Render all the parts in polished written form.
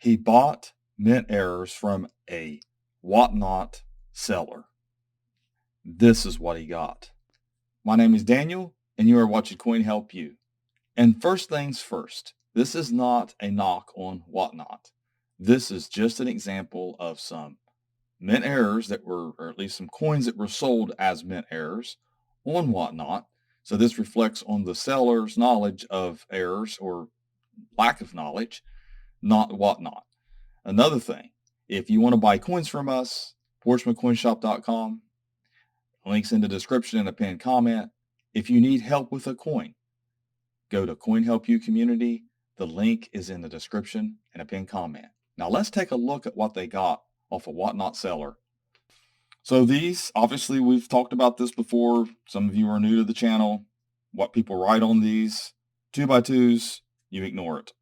He bought mint errors from a WhatNot seller. This is what he got. My name is Daniel, and you are watching Coin Help You. And first things first, this is not a knock on WhatNot. This is just an example of some mint errors that were, or at least some coins that were sold as mint errors on WhatNot. So this reflects on the seller's knowledge of errors or lack of knowledge, not WhatNot. Another thing, if you want to buy coins from us, portsmouthcoinshop.com, links in the description and a pinned comment. If you need help with a coin, go to Coin Help You Community. The link is in the description and a pinned comment. Now let's take a look at what they got off a WhatNot seller. So these, obviously we've talked about this before. Some of you are new to the channel. What people write on these 2x2s, you ignore it.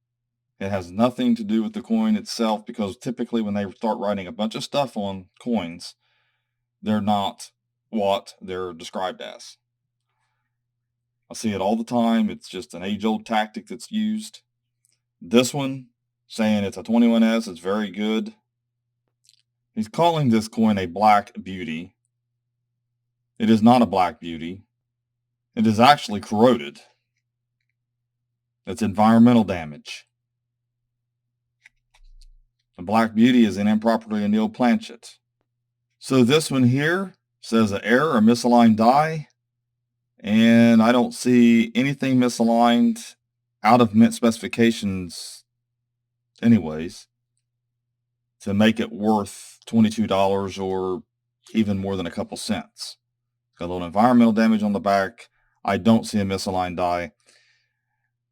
It has nothing to do with the coin itself, because typically when they start writing a bunch of stuff on coins, they're not what they're described as. I see it all the time. It's just an age-old tactic that's used. This one, saying it's a 21S, it's very good. He's calling this coin a black beauty. It is not a black beauty. It is actually corroded. It's environmental damage. The black beauty is an improperly annealed planchet. So this one here says an error, a misaligned die. And I don't see anything misaligned out of mint specifications anyways to make it worth $22 or even more than a couple cents. It's got a little environmental damage on the back. I don't see a misaligned die.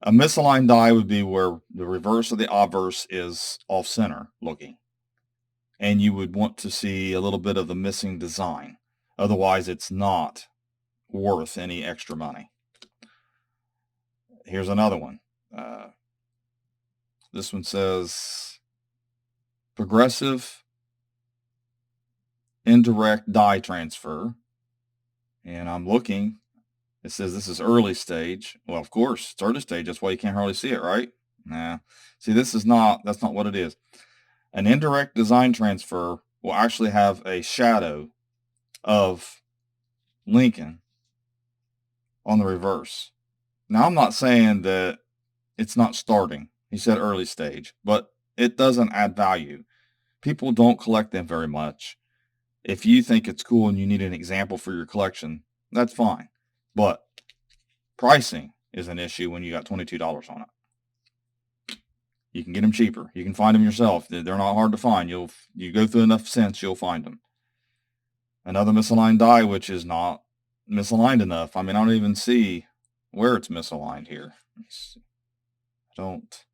A misaligned die would be where the reverse of the obverse is off center looking, and you would want to see a little bit of the missing design. Otherwise, it's not worth any extra money. Here's another one. This one says progressive indirect die transfer, and I'm looking. It says this is early stage. Well, of course, it's early stage. That's why you can't hardly see it, right? Nah. See, that's not what it is. An indirect design transfer will actually have a shadow of Lincoln on the reverse. Now, I'm not saying that it's not starting. He said early stage, but it doesn't add value. People don't collect them very much. If you think it's cool and you need an example for your collection, that's fine. But pricing is an issue when you got $22 on it. You can get them cheaper. You can find them yourself. They're not hard to find. You go through enough cents, you'll find them. Another misaligned die, which is not misaligned enough. I mean, I don't even see where it's misaligned here. I don't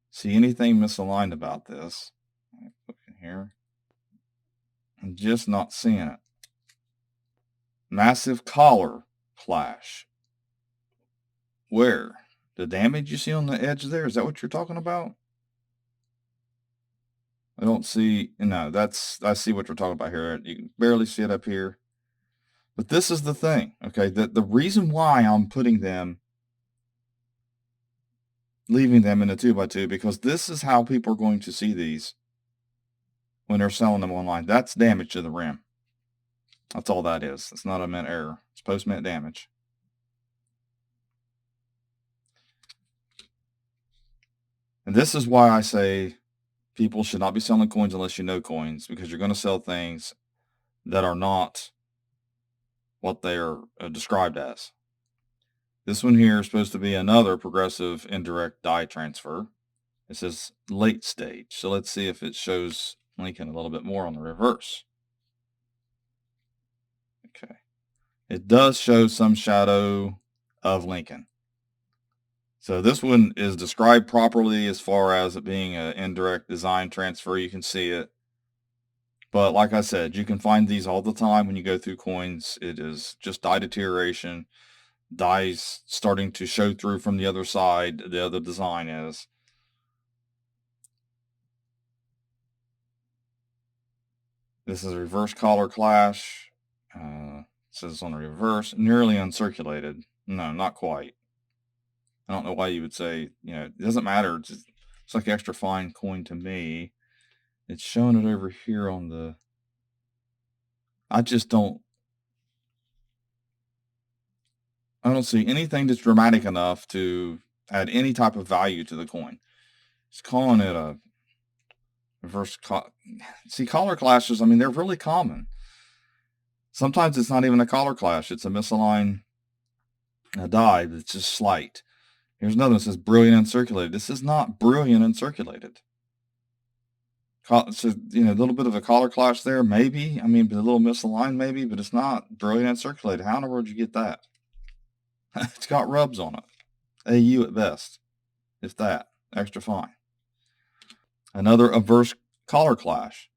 see anything misaligned about this. Look in here. I'm just not seeing it. Massive collar clash. Where? The damage you see on the edge there? Is that what you're talking about? I don't see. No, I see what you're talking about here. You can barely see it up here. But this is the thing, okay? The reason why I'm putting them, leaving them in a 2x2, because this is how people are going to see these when they're selling them online. That's damage to the rim. That's all that is. It's not a mint error. It's post-mint damage. And this is why I say people should not be selling coins unless you know coins, because you're going to sell things that are not what they are described as. This one here is supposed to be another progressive indirect die transfer. It says late stage. So let's see if it shows Lincoln a little bit more on the reverse. Okay. It does show some shadow of Lincoln. So this one is described properly as far as it being an indirect design transfer. You can see it. But like I said, you can find these all the time when you go through coins. It is just die deterioration. Die's starting to show through from the other side. The other design is. This is a reverse collar clash. It says on the reverse, nearly uncirculated. No, not quite. I don't know why you would say, it doesn't matter. Looks like extra fine coin to me. It's showing it over here on the... I don't see anything that's dramatic enough to add any type of value to the coin. It's calling it a reverse... See, color clashes, I mean, they're really common. Sometimes it's not even a color clash. It's a misaligned die that's just slight. Here's another one that says brilliant uncirculated. This is not brilliant uncirculated. So, a little bit of a color clash there, maybe. I mean, a little misaligned, maybe, but it's not brilliant uncirculated. How in the world did you get that? It's got rubs on it. AU at best, if that. Extra fine. Another averse color clash.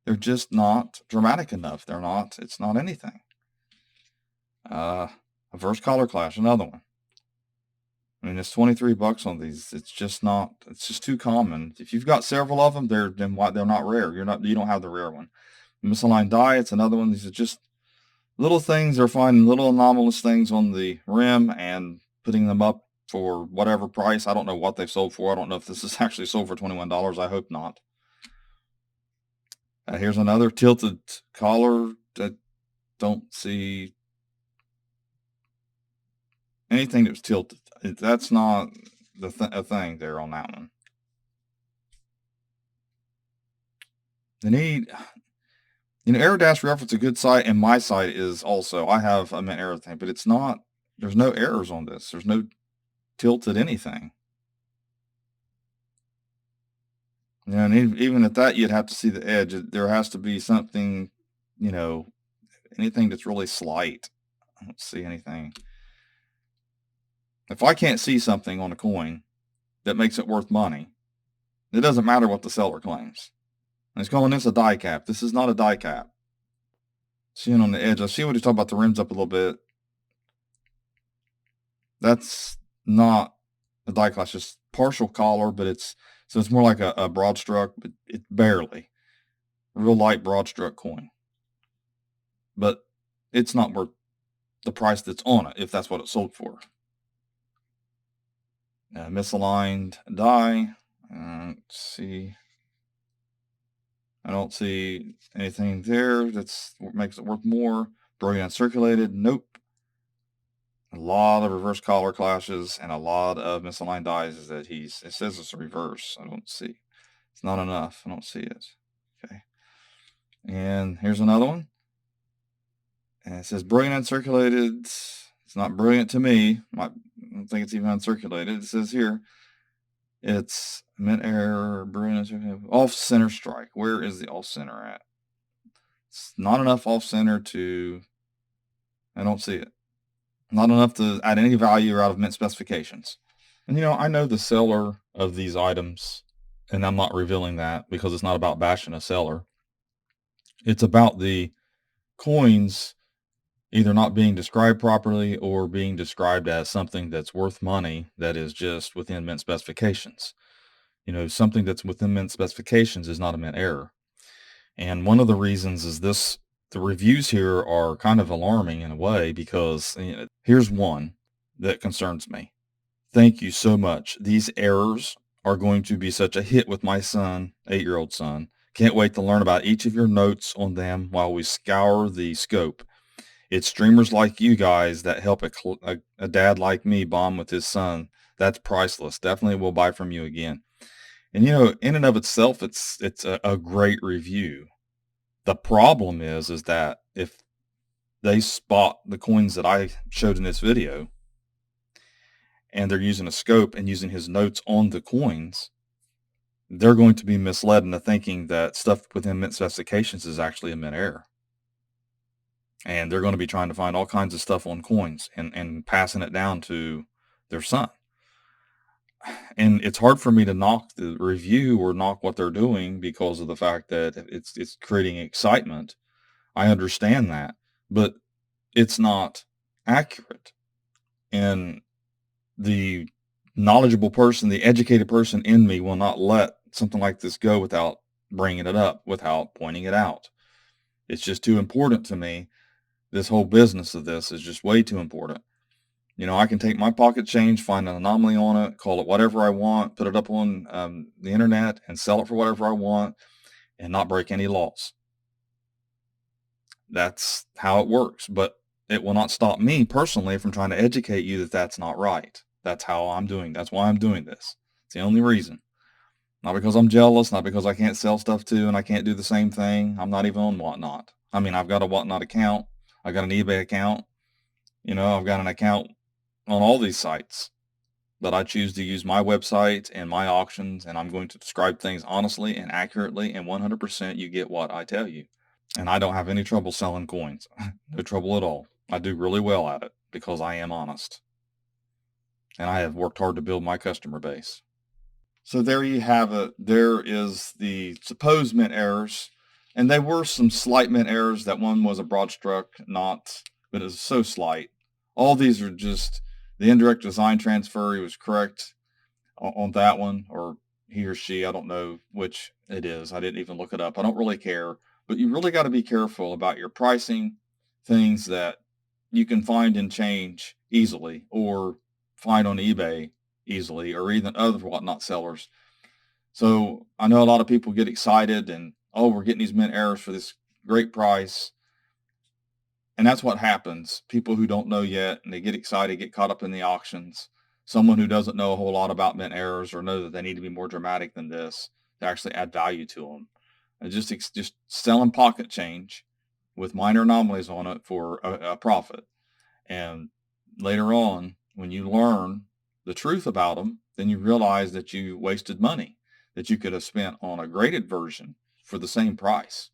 They're just not dramatic enough. It's not anything. Averse color clash, another one. I mean, it's $23 on these. It's just too common. If you've got several of them, they're not rare. You don't have the rare one. Misaligned die, it's another one. These are just little things. They're finding little anomalous things on the rim and putting them up for whatever price. I don't know what they've sold for. I don't know if this is actually sold for $21. I hope not. Here's another tilted collar. I don't see anything that was tilted. That's not a thing there on that one. The need, Aerodash Reference, a good site, and my site is also. I have a mint error thing, but it's not. There's no errors on this. There's no tilted anything. And even at that, you'd have to see the edge. There has to be something, anything that's really slight. I don't see anything. If I can't see something on a coin that makes it worth money, it doesn't matter what the seller claims. And he's calling this a die cap. This is not a die cap. Seeing on the edge, I see what he's talking about, the rims up a little bit. That's not a die clash, just partial collar, but it's more like a broad stroke, but it's barely. A real light broad stroke coin. But it's not worth the price that's on it, if that's what it sold for. Misaligned die. Let's see. I don't see anything there that makes it worth more. Brilliant uncirculated. Nope. A lot of reverse collar clashes and a lot of misaligned dies that it says it's a reverse. I don't see. It's not enough. I don't see it. Okay. And here's another one. And it says brilliant uncirculated. It's not brilliant to me. I don't think it's even uncirculated. It says here, it's mint error, brilliant off center strike. Where is the off center at? It's not enough off center to. I don't see it. Not enough to add any value out of mint specifications. And I know the seller of these items, and I'm not revealing that because it's not about bashing a seller. It's about the coins either not being described properly or being described as something that's worth money that is just within mint specifications. Something that's within mint specifications is not a mint error. And one of the reasons is the reviews here are kind of alarming in a way, because here's one that concerns me. Thank you so much. These errors are going to be such a hit with my son, 8-year-old son. Can't wait to learn about each of your notes on them while we scour the scope. It's streamers like you guys that help a dad like me bond with his son. That's priceless. Definitely will buy from you again. And in and of itself, it's a great review. The problem is that if they spot the coins that I showed in this video and they're using a scope and using his notes on the coins, they're going to be misled into thinking that stuff within mint specifications is actually a mint error. And they're going to be trying to find all kinds of stuff on coins and passing it down to their son. And it's hard for me to knock the review or knock what they're doing because of the fact that it's creating excitement. I understand that, but it's not accurate. And the knowledgeable person, the educated person in me will not let something like this go without bringing it up, without pointing it out. It's just too important to me. This whole business of this is just way too important. You know, I can take my pocket change, find an anomaly on it, call it whatever I want, put it up on the internet and sell it for whatever I want and not break any laws. That's how it works. But it will not stop me personally from trying to educate you that that's not right. That's how I'm doing. That's why I'm doing this. It's the only reason. Not because I'm jealous, not because I can't sell stuff too and I can't do the same thing. I'm not even on WhatNot. I mean, I've got a WhatNot account. I've got an eBay account. You know, I've got an account on all these sites. But I choose to use my website and my auctions, and I'm going to describe things honestly and accurately, and 100% you get what I tell you. And I don't have any trouble selling coins. No trouble at all. I do really well at it because I am honest. And I have worked hard to build my customer base. So there you have it. There is the supposed mint errors. And they were some slight mint errors. That one was a broad stroke, not, but it was so slight. All these are just the indirect design transfer. He was correct on that one, or he or she, I don't know which it is. I didn't even look it up. I don't really care. But you really got to be careful about your pricing, things that you can find and change easily or find on eBay easily or even other whatnot sellers. So I know a lot of people get excited and, oh, we're getting these mint errors for this great price. And that's what happens. People who don't know yet and they get excited, get caught up in the auctions. Someone who doesn't know a whole lot about mint errors or know that they need to be more dramatic than this to actually add value to them. And just selling pocket change with minor anomalies on it for a profit. And later on, when you learn the truth about them, then you realize that you wasted money that you could have spent on a graded version for the same price.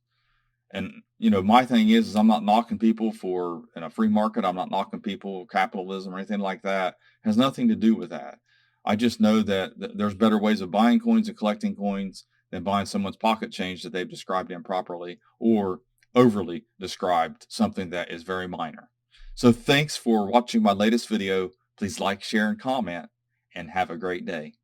And, you know, my thing is I'm not knocking people for in a free market. I'm not knocking people capitalism or anything like that. It has nothing to do with that. I just know that there's better ways of buying coins and collecting coins than buying someone's pocket change that they've described improperly or overly described something that is very minor. So thanks for watching my latest video. Please like, share, and comment, and have a great day.